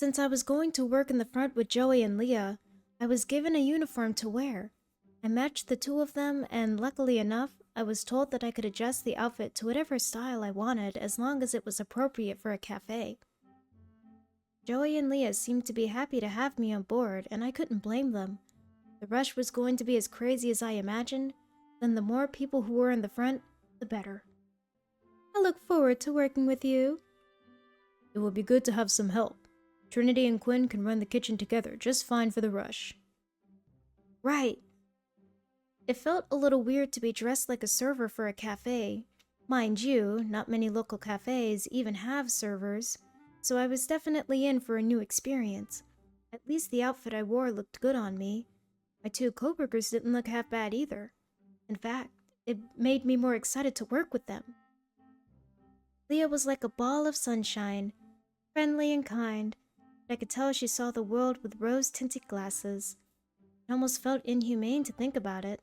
Since I was going to work in the front with Joey and Leah, I was given a uniform to wear. I matched the two of them, and luckily enough, I was told that I could adjust the outfit to whatever style I wanted as long as it was appropriate for a cafe. Joey and Leah seemed to be happy to have me on board, and I couldn't blame them. The rush was going to be as crazy as I imagined, then the more people who were in the front, the better. I look forward to working with you. It will be good to have some help. Trinity and Quinn can run the kitchen together just fine for the rush. Right. It felt a little weird to be dressed like a server for a cafe. Mind you, not many local cafes even have servers, so I was definitely in for a new experience. At least the outfit I wore looked good on me. My two coworkers didn't look half bad either. In fact, it made me more excited to work with them. Leah was like a ball of sunshine, friendly and kind, but I could tell she saw the world with rose-tinted glasses. It almost felt inhumane to think about it,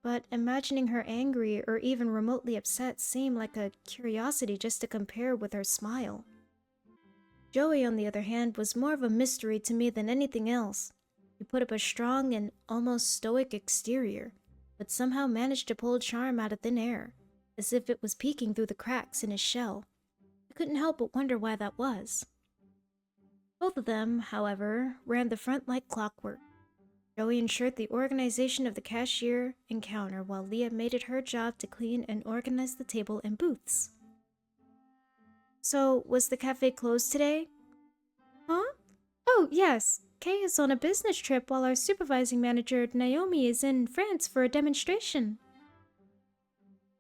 but imagining her angry or even remotely upset seemed like a curiosity just to compare with her smile. Joey, on the other hand, was more of a mystery to me than anything else. He put up a strong and almost stoic exterior, but somehow managed to pull charm out of thin air, as if it was peeking through the cracks in his shell. I couldn't help but wonder why that was. Both of them, however, ran the front like clockwork. Joey ensured the organization of the cashier and counter, while Leah made it her job to clean and organize the table and booths. So, was the cafe closed today? Huh? Oh, yes. Kay is on a business trip while our supervising manager, Naomi, is in France for a demonstration.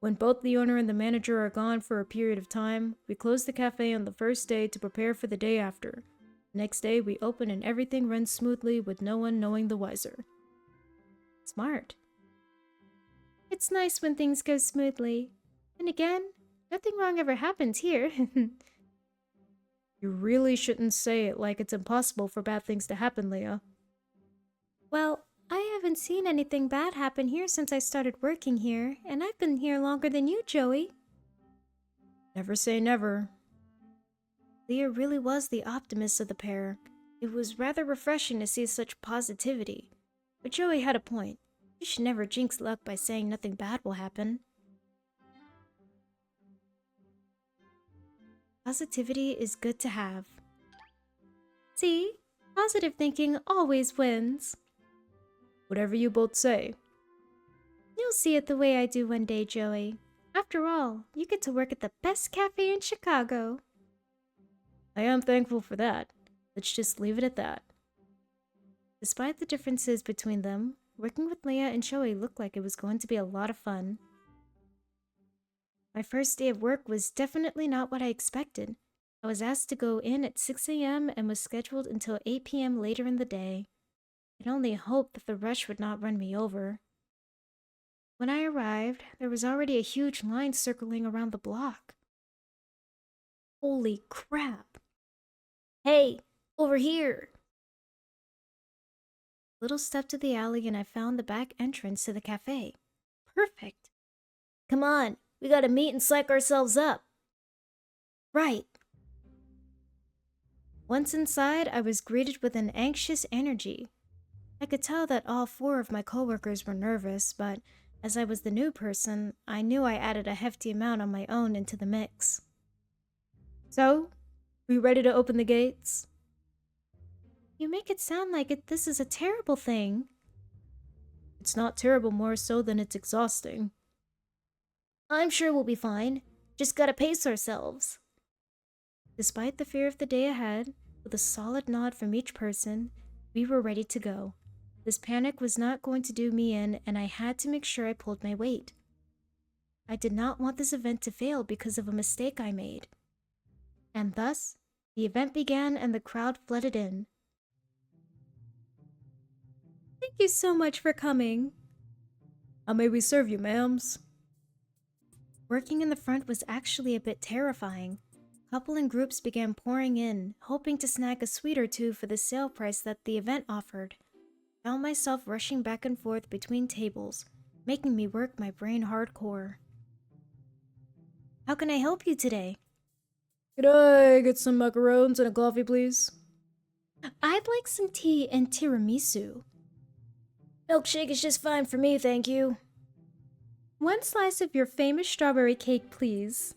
When both the owner and the manager are gone for a period of time, we close the cafe on the first day to prepare for the day after. The next day, we open and everything runs smoothly with no one knowing the wiser. Smart. It's nice when things go smoothly. And again, nothing wrong ever happens here. You really shouldn't say it like it's impossible for bad things to happen, Leah. Well, I haven't seen anything bad happen here since I started working here, and I've been here longer than you, Joey. Never say never. Leah really was the optimist of the pair. It was rather refreshing to see such positivity. But Joey had a point. You should never jinx luck by saying nothing bad will happen. Positivity is good to have. See? Positive thinking always wins. Whatever you both say. You'll see it the way I do one day, Joey. After all, you get to work at the best cafe in Chicago. I am thankful for that. Let's just leave it at that. Despite the differences between them, working with Leah and Joey looked like it was going to be a lot of fun. My first day of work was definitely not what I expected. I was asked to go in at 6 a.m. and was scheduled until 8 p.m. later in the day. I could only hope that the rush would not run me over. When I arrived, there was already a huge line circling around the block. Holy crap! Hey, over here! Little step to the alley and I found the back entrance to the cafe. Perfect! Come on, we gotta meet and psych ourselves up. Right. Once inside, I was greeted with an anxious energy. I could tell that all 4 of my coworkers were nervous, but as I was the new person, I knew I added a hefty amount on my own into the mix. So, we ready to open the gates? You make it sound like this is a terrible thing. It's not terrible more so than it's exhausting. I'm sure we'll be fine. Just gotta pace ourselves. Despite the fear of the day ahead, with a solid nod from each person, we were ready to go. This panic was not going to do me in, and I had to make sure I pulled my weight. I did not want this event to fail because of a mistake I made. And thus, the event began and the crowd flooded in. Thank you so much for coming. How may we serve you, ma'ams? Working in the front was actually a bit terrifying. Couple and groups began pouring in, hoping to snag a sweet or two for the sale price that the event offered. I found myself rushing back and forth between tables, making me work my brain hardcore. How can I help you today? Could I get some macarons and a coffee, please? I'd like some tea and tiramisu. Milkshake is just fine for me, thank you. One slice of your famous strawberry cake, please.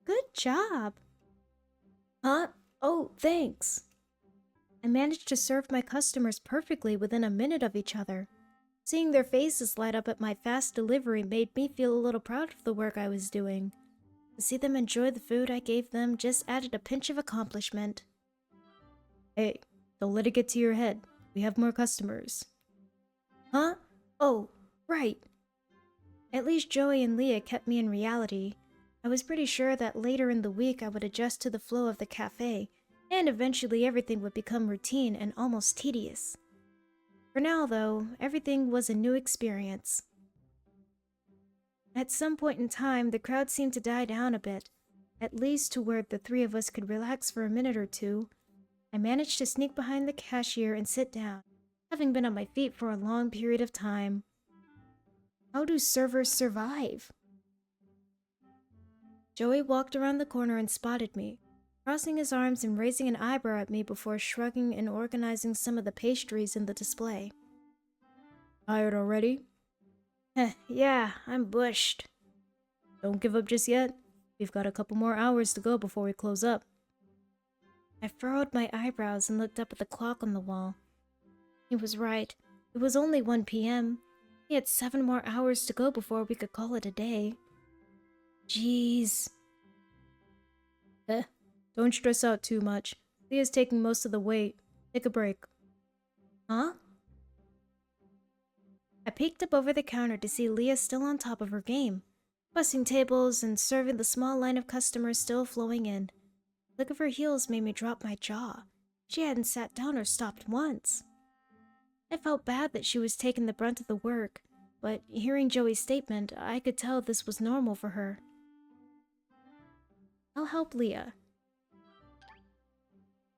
Good job. Huh? Oh, thanks. I managed to serve my customers perfectly within a minute of each other. Seeing their faces light up at my fast delivery made me feel a little proud of the work I was doing. To see them enjoy the food I gave them just added a pinch of accomplishment. Hey, don't let it get to your head. We have more customers. Huh? Oh, right. At least Joey and Leah kept me in reality. I was pretty sure that later in the week I would adjust to the flow of the cafe, and eventually everything would become routine and almost tedious. For now, though, everything was a new experience. At some point in time, the crowd seemed to die down a bit, at least to where the three of us could relax for a minute or two. I managed to sneak behind the cashier and sit down, having been on my feet for a long period of time. How do servers survive? Joey walked around the corner and spotted me, crossing his arms and raising an eyebrow at me before shrugging and organizing some of the pastries in the display. Tired already? Yeah, I'm bushed. Don't give up just yet. We've got a couple more hours to go before we close up. I furrowed my eyebrows and looked up at the clock on the wall. He was right. It was only 1 p.m. We had 7 more hours to go before we could call it a day. Jeez. Don't stress out too much. Leah's taking most of the weight. Take a break. Huh? I peeked up over the counter to see Leah still on top of her game, bussing tables and serving the small line of customers still flowing in. The look of her heels made me drop my jaw. She hadn't sat down or stopped once. I felt bad that she was taking the brunt of the work, but hearing Joey's statement, I could tell this was normal for her. I'll help Leah.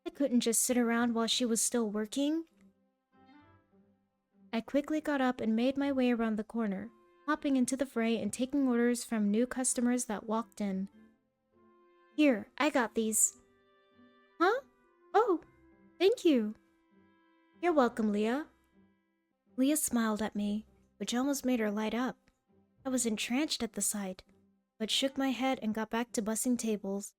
I couldn't just sit around while she was still working. I quickly got up and made my way around the corner, hopping into the fray and taking orders from new customers that walked in. Here, I got these. Huh? Oh, thank you. You're welcome, Leah. Leah smiled at me, which almost made her light up. I was entranced at the sight, but shook my head and got back to bussing tables.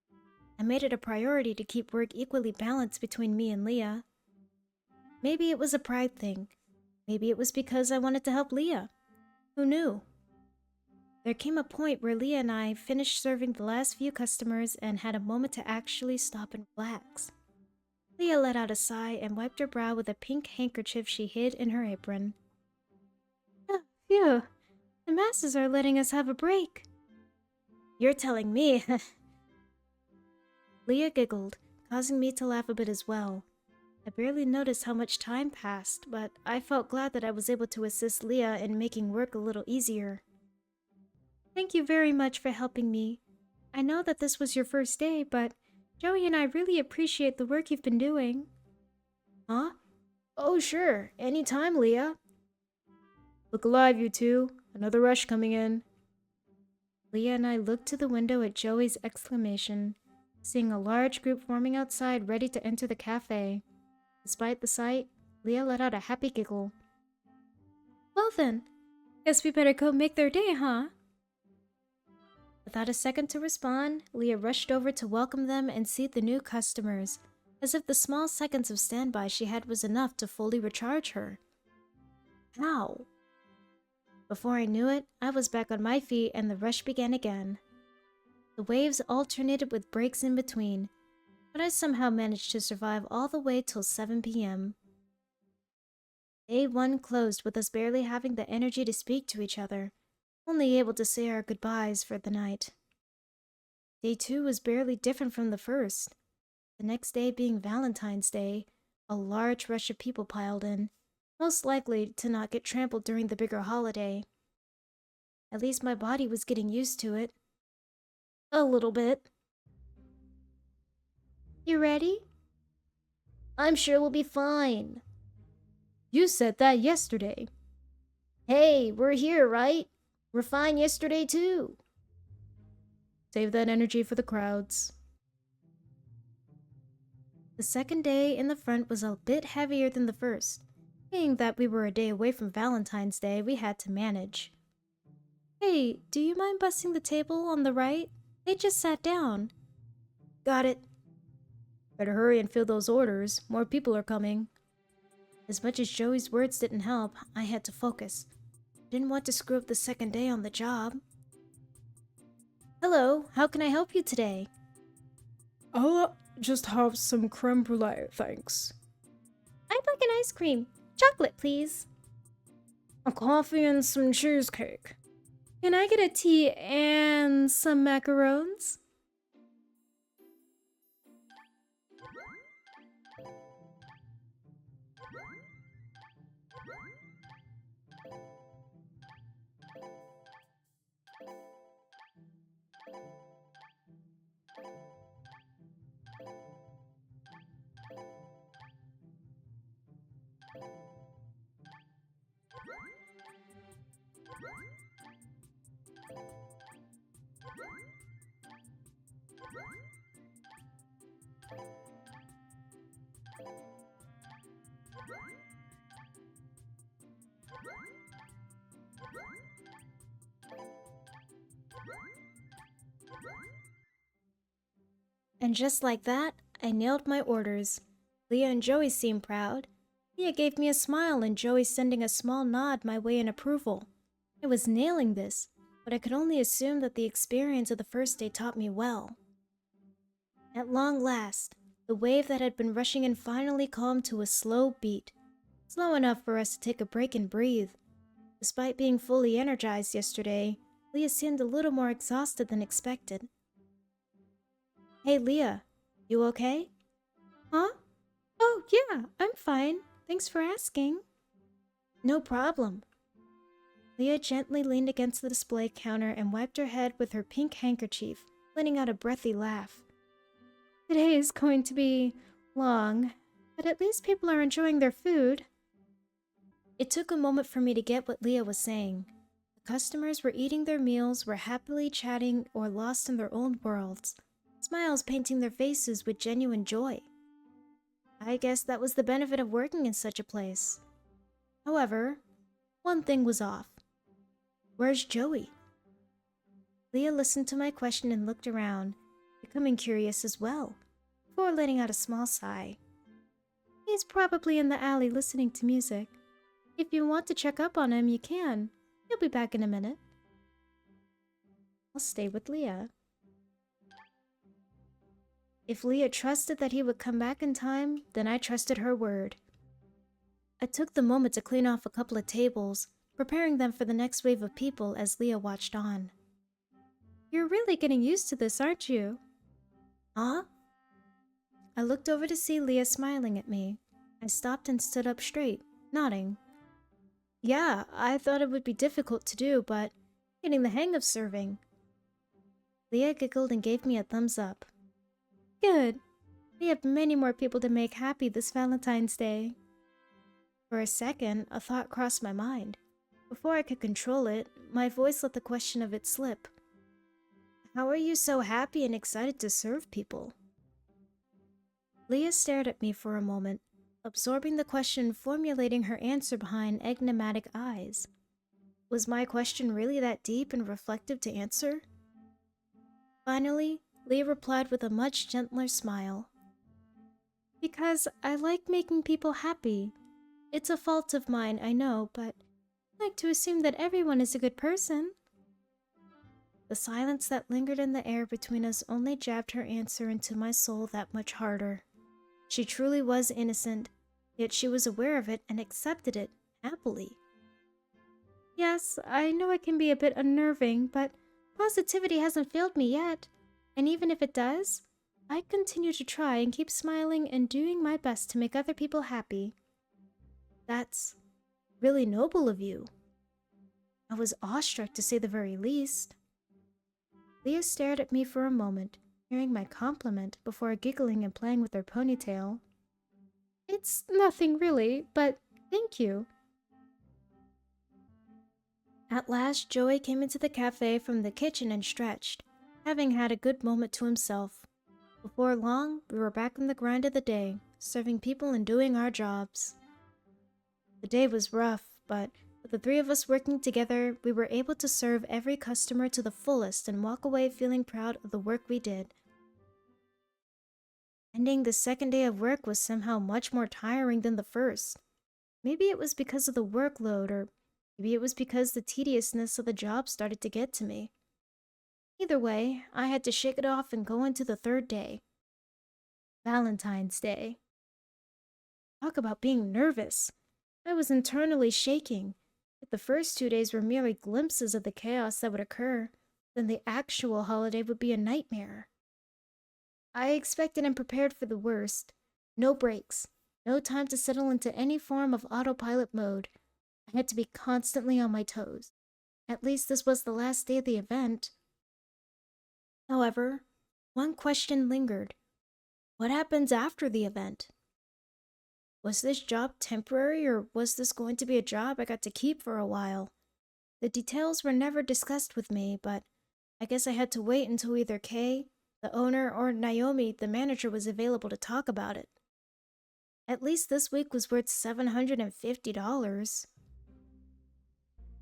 I made it a priority to keep work equally balanced between me and Leah. Maybe it was a pride thing. Maybe it was because I wanted to help Leah. Who knew? There came a point where Leah and I finished serving the last few customers and had a moment to actually stop and relax. Leah let out a sigh and wiped her brow with a pink handkerchief she hid in her apron. Oh, phew. The masses are letting us have a break. You're telling me. Leah giggled, causing me to laugh a bit as well. I barely noticed how much time passed, but I felt glad that I was able to assist Leah in making work a little easier. Thank you very much for helping me. I know that this was your first day, but Joey and I really appreciate the work you've been doing. Huh? Oh, sure. Anytime, Leah. Look alive, you two. Another rush coming in. Leah and I looked to the window at Joey's exclamation, seeing a large group forming outside ready to enter the cafe. Despite the sight, Leah let out a happy giggle. Well then, guess we better go make their day, huh? Without a second to respond, Leah rushed over to welcome them and seat the new customers, as if the small seconds of standby she had was enough to fully recharge her. How? Before I knew it, I was back on my feet and the rush began again. The waves alternated with breaks in between, but I somehow managed to survive all the way till 7 p.m. Day 1 closed with us barely having the energy to speak to each other, only able to say our goodbyes for the night. Day 2 was barely different from the first. The next day being Valentine's Day, a large rush of people piled in, most likely to not get trampled during the bigger holiday. At least my body was getting used to it. A little bit. You ready? I'm sure we'll be fine. You said that yesterday. Hey, we're here, right? We're fine yesterday too. Save that energy for the crowds. The second day in the front was a bit heavier than the first. Being that we were a day away from Valentine's Day, we had to manage. Hey, do you mind busting the table on the right? They just sat down. Got it. Better hurry and fill those orders. More people are coming. As much as Joey's words didn't help, I had to focus. I didn't want to screw up the second day on the job. Hello, how can I help you today? I'll just have some creme brulee, thanks. I'd like an ice cream. Chocolate, please. A coffee and some cheesecake. Can I get a tea and some macarons? And just like that, I nailed my orders. Leah and Joey seemed proud. Leah gave me a smile and Joey sending a small nod my way in approval. I was nailing this, but I could only assume that the experience of the first day taught me well. At long last, the wave that had been rushing in finally calmed to a slow beat. Slow enough for us to take a break and breathe. Despite being fully energized yesterday, Leah seemed a little more exhausted than expected. Hey Leah, you okay? Huh? Oh yeah, I'm fine. Thanks for asking. No problem. Leah gently leaned against the display counter and wiped her head with her pink handkerchief, letting out a breathy laugh. Today is going to be long, but at least people are enjoying their food. It took a moment for me to get what Leah was saying. The customers were eating their meals, were happily chatting, or lost in their own worlds, smiles painting their faces with genuine joy. I guess that was the benefit of working in such a place. However, one thing was off. Where's Joey? Leah listened to my question and looked around, becoming curious as well, before letting out a small sigh. He's probably in the alley listening to music. If you want to check up on him, you can. He'll be back in a minute. I'll stay with Leah. If Leah trusted that he would come back in time, then I trusted her word. I took the moment to clean off a couple of tables, preparing them for the next wave of people as Leah watched on. You're really getting used to this, aren't you? Huh? I looked over to see Leah smiling at me. I stopped and stood up straight, nodding. Yeah, I thought it would be difficult to do, but getting the hang of serving. Leah giggled and gave me a thumbs up. Good. We have many more people to make happy this Valentine's Day. For a second, a thought crossed my mind. Before I could control it, my voice let the question of it slip. How are you so happy and excited to serve people? Leah stared at me for a moment, absorbing the question and formulating her answer behind enigmatic eyes. Was my question really that deep and reflective to answer? Finally, Leah replied with a much gentler smile. Because I like making people happy. It's a fault of mine, I know, but I like to assume that everyone is a good person. The silence that lingered in the air between us only jabbed her answer into my soul that much harder. She truly was innocent, yet she was aware of it and accepted it happily. Yes, I know it can be a bit unnerving, but positivity hasn't failed me yet. And even if it does, I continue to try and keep smiling and doing my best to make other people happy. That's really noble of you. I was awestruck to say the very least. Leah stared at me for a moment, hearing my compliment before giggling and playing with her ponytail. It's nothing really, but thank you. At last, Joey came into the cafe from the kitchen and stretched, having had a good moment to himself. Before long, we were back in the grind of the day, serving people and doing our jobs. The day was rough, but with the three of us working together, we were able to serve every customer to the fullest and walk away feeling proud of the work we did. Ending the second day of work was somehow much more tiring than the first. Maybe it was because of the workload, or maybe it was because the tediousness of the job started to get to me. Either way, I had to shake it off and go into the third day. Valentine's Day. Talk about being nervous. I was internally shaking. If the first 2 days were merely glimpses of the chaos that would occur, then the actual holiday would be a nightmare. I expected and prepared for the worst. No breaks, no time to settle into any form of autopilot mode. I had to be constantly on my toes. At least this was the last day of the event. However, one question lingered. What happens after the event? Was this job temporary, or was this going to be a job I got to keep for a while? The details were never discussed with me, but I guess I had to wait until either Kay, the owner, or Naomi, the manager, was available to talk about it. At least this week was worth $750.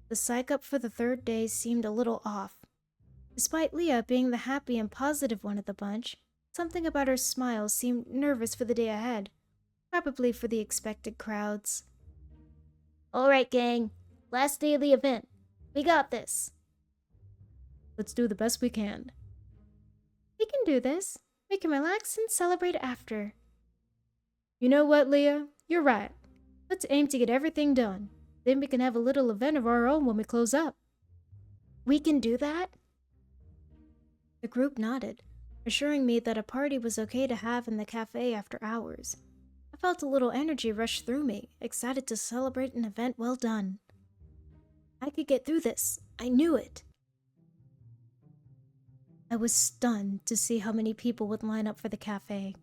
The psych-up for the third day seemed a little off. Despite Leah being the happy and positive one of the bunch, something about her smile seemed nervous for the day ahead, probably for the expected crowds. Alright, gang. Last day of the event. We got this. Let's do the best we can. We can do this. We can relax and celebrate after. You know what, Leah? You're right. Let's aim to get everything done. Then we can have a little event of our own when we close up. We can do that? The group nodded, assuring me that a party was okay to have in the cafe after hours. I felt a little energy rush through me, excited to celebrate an event well done. I could get through this. I knew it. I was stunned to see how many people would line up for the cafe.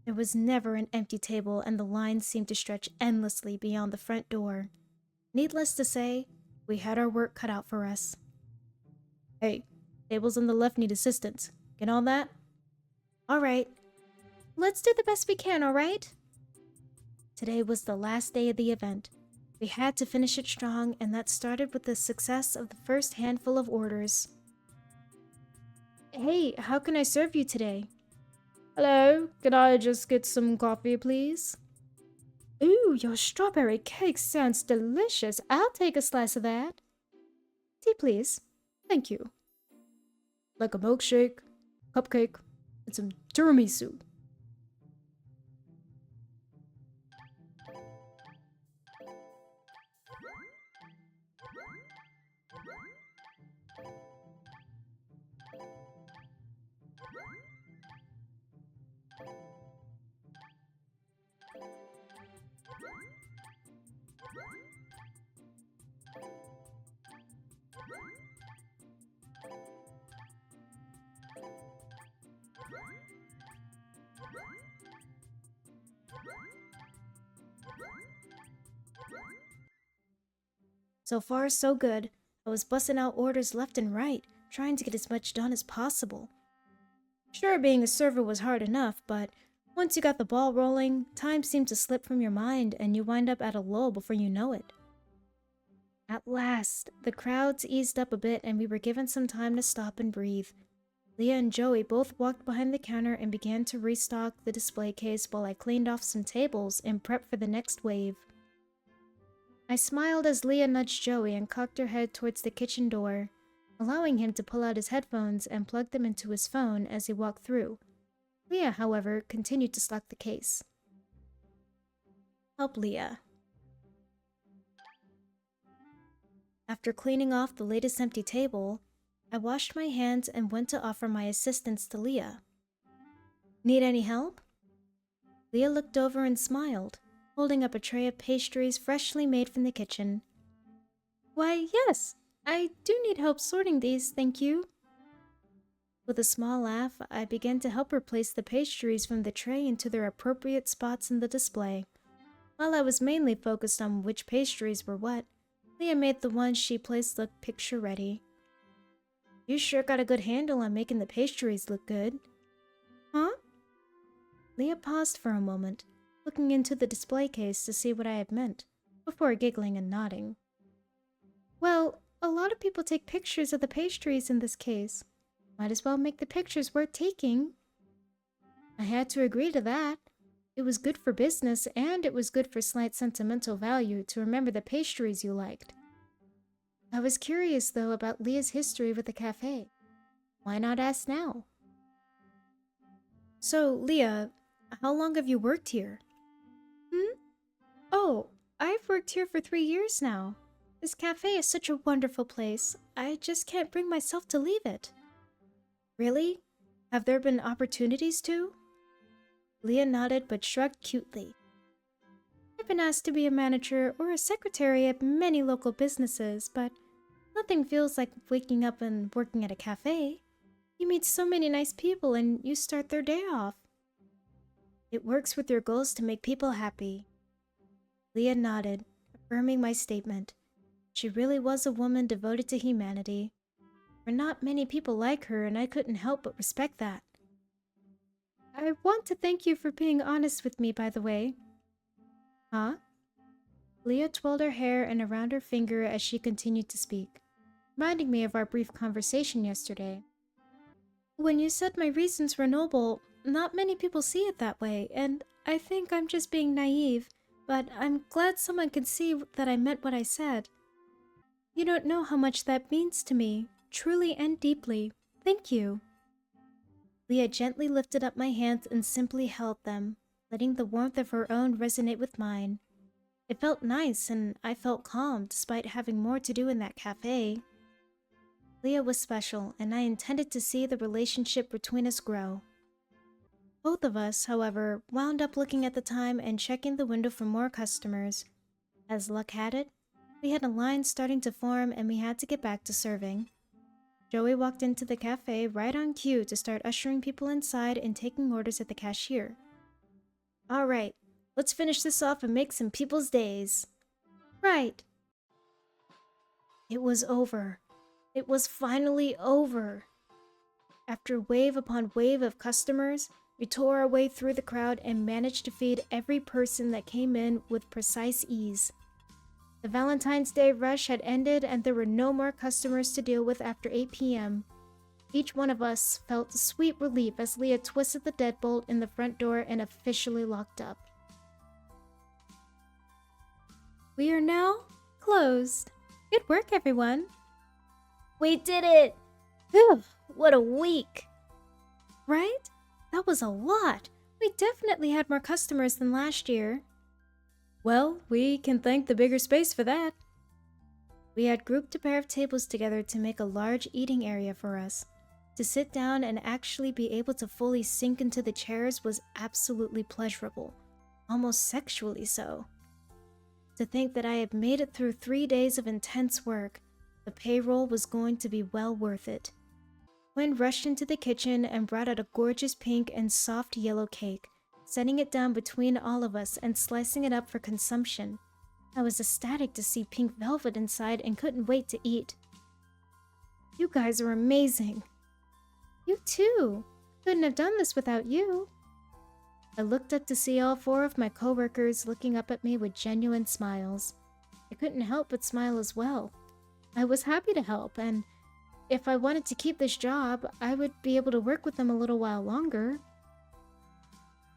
There was never an empty table, and the lines seemed to stretch endlessly beyond the front door. Needless to say, we had our work cut out for us. Hey, tables on the left need assistance. Get on that? All right. Let's do the best we can, all right? Today was the last day of the event. We had to finish it strong, and that started with the success of the first handful of orders. Hey, how can I serve you today? Hello, can I just get some coffee, please? Ooh, your strawberry cake sounds delicious. I'll take a slice of that. Tea, please. Thank you. Like a milkshake, cupcake, and some tiramisu. So far, so good. I was busting out orders left and right, trying to get as much done as possible. Sure, being a server was hard enough, but once you got the ball rolling, time seemed to slip from your mind and you wind up at a lull before you know it. At last, the crowds eased up a bit and we were given some time to stop and breathe. Leah and Joey both walked behind the counter and began to restock the display case while I cleaned off some tables and prepped for the next wave. I smiled as Leah nudged Joey and cocked her head towards the kitchen door, allowing him to pull out his headphones and plug them into his phone as he walked through. Leah, however, continued to stock the case. Help Leah. After cleaning off the latest empty table, I washed my hands and went to offer my assistance to Leah. Need any help? Leah looked over and smiled, holding up a tray of pastries freshly made from the kitchen. Why, yes, I do need help sorting these, thank you. With a small laugh, I began to help her place the pastries from the tray into their appropriate spots in the display. While I was mainly focused on which pastries were what, Leah made the ones she placed look picture-ready. You sure got a good handle on making the pastries look good. Huh? Leah paused for a moment, looking into the display case to see what I had meant, before giggling and nodding. Well, a lot of people take pictures of the pastries in this case. Might as well make the pictures worth taking. I had to agree to that. It was good for business, and it was good for slight sentimental value to remember the pastries you liked. I was curious, though, about Leah's history with the cafe. Why not ask now? So, Leah, how long have you worked here? Oh, I've worked here for 3 years now. This cafe is such a wonderful place. I just can't bring myself to leave it. Really? Have there been opportunities to? Leah nodded but shrugged cutely. I've been asked to be a manager or a secretary at many local businesses, but nothing feels like waking up and working at a cafe. You meet so many nice people and you start their day off. It works with your goals to make people happy. Leah nodded, affirming my statement. She really was a woman devoted to humanity. There are not many people like her, and I couldn't help but respect that. I want to thank you for being honest with me, by the way. Huh? Leah twirled her hair and around her finger as she continued to speak, reminding me of our brief conversation yesterday. When you said my reasons were noble, not many people see it that way, and I think I'm just being naive, but I'm glad someone could see that I meant what I said. You don't know how much that means to me, truly and deeply. Thank you. Leah gently lifted up my hands and simply held them, letting the warmth of her own resonate with mine. It felt nice, and I felt calm despite having more to do in that cafe. Leah was special, and I intended to see the relationship between us grow. Both of us, however, wound up looking at the time and checking the window for more customers. As luck had it, we had a line starting to form and we had to get back to serving. Joey walked into the cafe right on cue to start ushering people inside and taking orders at the cashier. Alright, let's finish this off and make some people's days. Right. It was over. It was finally over. After wave upon wave of customers, we tore our way through the crowd and managed to feed every person that came in with precise ease. The Valentine's Day rush had ended and there were no more customers to deal with after 8 p.m. Each one of us felt sweet relief as Leah twisted the deadbolt in the front door and officially locked up. We are now closed. Good work, everyone. We did it! Whew, what a week! Right? That was a lot. We definitely had more customers than last year. Well, we can thank the bigger space for that. We had grouped a pair of tables together to make a large eating area for us. To sit down and actually be able to fully sink into the chairs was absolutely pleasurable, almost sexually so. To think that I had made it through 3 days of intense work, the payroll was going to be well worth it. Quinn rushed into the kitchen and brought out a gorgeous pink and soft yellow cake, setting it down between all of us and slicing it up for consumption. I was ecstatic to see pink velvet inside and couldn't wait to eat. You guys are amazing. You too. Couldn't have done this without you. I looked up to see all 4 of my coworkers looking up at me with genuine smiles. I couldn't help but smile as well. I was happy to help, and if I wanted to keep this job, I would be able to work with them a little while longer.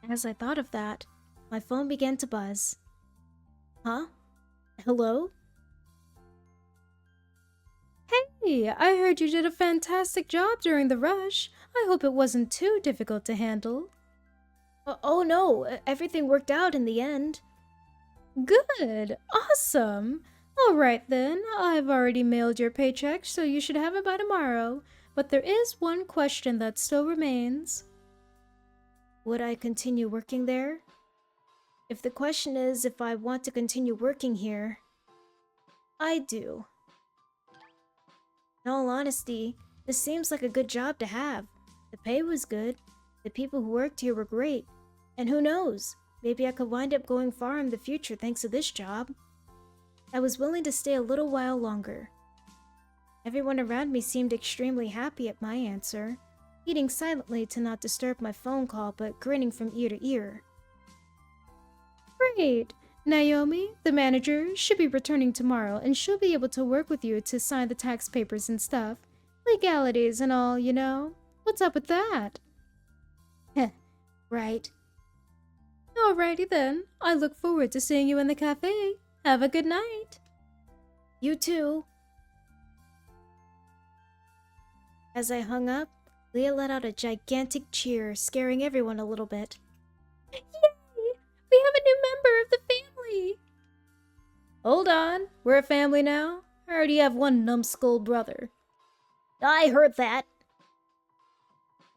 As I thought of that, my phone began to buzz. Huh? Hello? Hey, I heard you did a fantastic job during the rush. I hope it wasn't too difficult to handle. Oh no, everything worked out in the end. Good! Awesome! Alright then, I've already mailed your paycheck, so you should have it by tomorrow. But there is one question that still remains. Would I continue working there? If the question is if I want to continue working here, I do. In all honesty, this seems like a good job to have. The pay was good, the people who worked here were great, and who knows, maybe I could wind up going far in the future thanks to this job. I was willing to stay a little while longer. Everyone around me seemed extremely happy at my answer, eating silently to not disturb my phone call but grinning from ear to ear. Great! Naomi, the manager, should be returning tomorrow and she'll be able to work with you to sign the tax papers and stuff. Legalities and all, you know. What's up with that? Heh, right. Alrighty then. I look forward to seeing you in the cafe. Have a good night. You too. As I hung up, Leah let out a gigantic cheer, scaring everyone a little bit. Yay! We have a new member of the family! Hold on, we're a family now? I already have one numbskull brother. I heard that.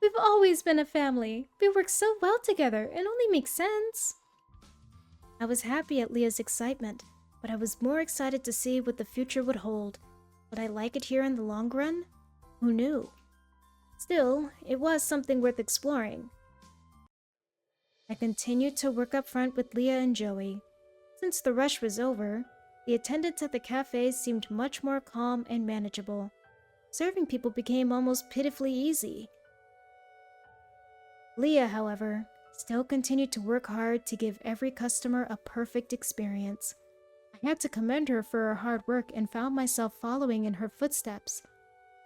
We've always been a family. We work so well together, it only makes sense. I was happy at Leah's excitement, but I was more excited to see what the future would hold. Would I like it here in the long run? Who knew? Still, it was something worth exploring. I continued to work up front with Leah and Joey. Since the rush was over, the attendance at the cafe seemed much more calm and manageable. Serving people became almost pitifully easy. Leah, however, still continued to work hard to give every customer a perfect experience. I had to commend her for her hard work and found myself following in her footsteps,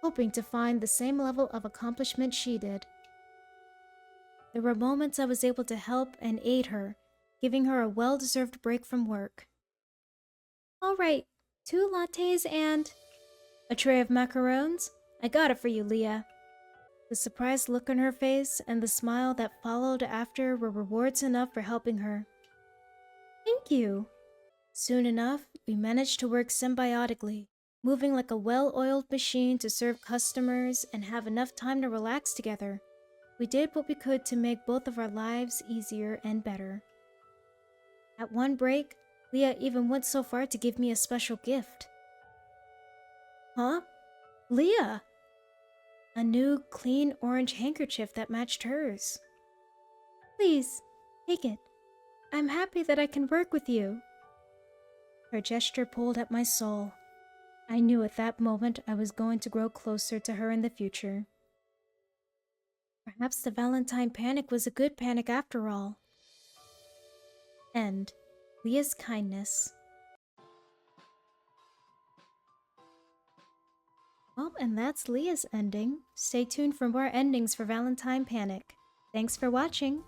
hoping to find the same level of accomplishment she did. There were moments I was able to help and aid her, giving her a well-deserved break from work. Alright, 2 lattes and a tray of macarons? I got it for you, Leah. The surprised look on her face and the smile that followed after were rewards enough for helping her. Thank you. Soon enough, we managed to work symbiotically, moving like a well-oiled machine to serve customers and have enough time to relax together. We did what we could to make both of our lives easier and better. At one break, Leah even went so far to give me a special gift. Huh? Leah! A new, clean orange handkerchief that matched hers. Please, take it. I'm happy that I can work with you. Her gesture pulled at my soul. I knew at that moment I was going to grow closer to her in the future. Perhaps the Valentine Panic was a good panic after all. End. Leah's kindness. Well, and that's Leah's ending. Stay tuned for more endings for Valentine Panic. Thanks for watching.